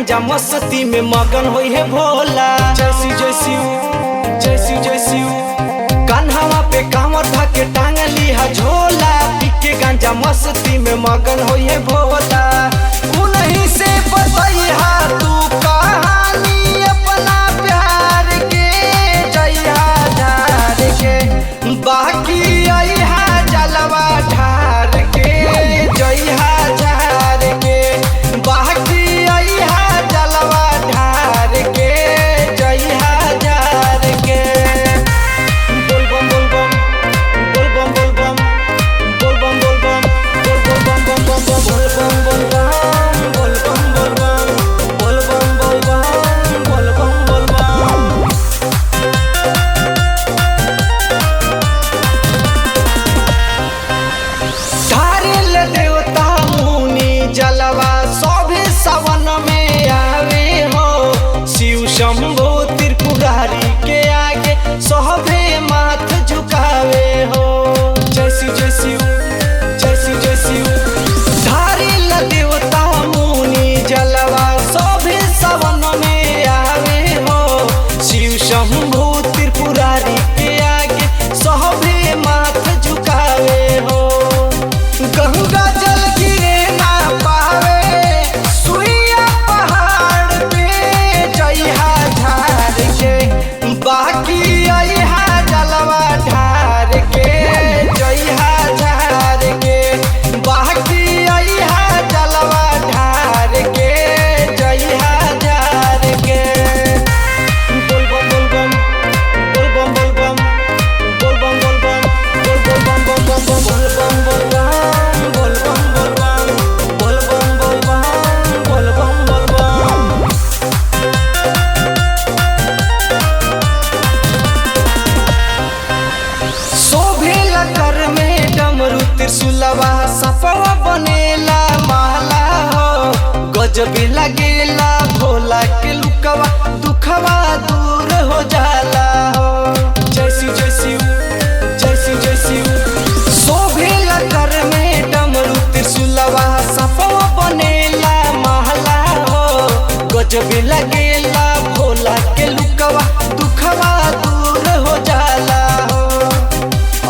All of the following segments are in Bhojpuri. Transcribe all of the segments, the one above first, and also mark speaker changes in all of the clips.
Speaker 1: गांजा मस्ती में मगन होई है भोला। जैसी जैसी जैसी जैसी कान्हावा पे कांवर धके टांग लिहा झोला। पी के गांजा मस्ती में मगन होई है भोला। उन्हीं से बतैहा तू कहानी अपना प्यार के जइहा ढार के। बाकी अइहा जलवा ढार के जइहा ढार के। बाकी अइहा जलवा ढार के जइहा ढार के। बोल बम बोल बम बोल बम बोल बम बोल बम बोल बम बोल बम बोल बम बोल बम बोल बम बोल बम बोल बम बोल बम बोल बम। धारिल देवता मुनि जलवा सभे सवन में आवे हो। शिव शंभो त्रिपुरारी के आगे सभे माथ झुकावे हो। जैसी जैसी जैसी जैसी धारिल देवता मुनि जलवा सभे सवन में आवे हो। शिव शंभो त्रिपुरारी के आगे सभे माथ झुकावे हो। गंगा जल गिरे ना पावे सुइया पहाड़ पे जइहा ढार के। बाकी अइहा जलवा ढार के जइहा ढार के। बाकी अइहा जलवा ढार के जइहा ढार के। बोल बम बोल बम बोल बम बोल बम बोल बम बोल बम बोल बम बोल बम बोल बम बोल बम बोल बम बोल बम बोल बम बोल बम। शोभेला कर में डमरू त्रिशूलवा सपवा बनेला माला हो। गजब लगेला भोला के लुकवा दुखवा दूर हो जाला हो। जैसी जैसी जैसी जैसी शोभेला कर में डमरू त्रिशूलवा सपवा बनेला महला हो। गजब लगेला भोला के लुकवा दुखवा दूर हो जाला हो।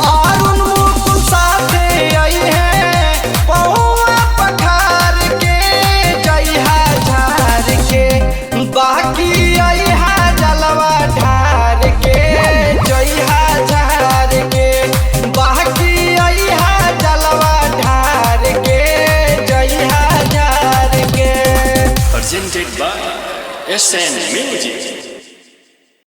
Speaker 1: और उन मुकुल साथे आई है पहुआ पखार के जइहा ढार के। बाकी अइहा जलवा ढार के जइहा ढार के। बाकी अइहा जलवा ढार के जइहा ढार के।
Speaker 2: Presented by SN Music।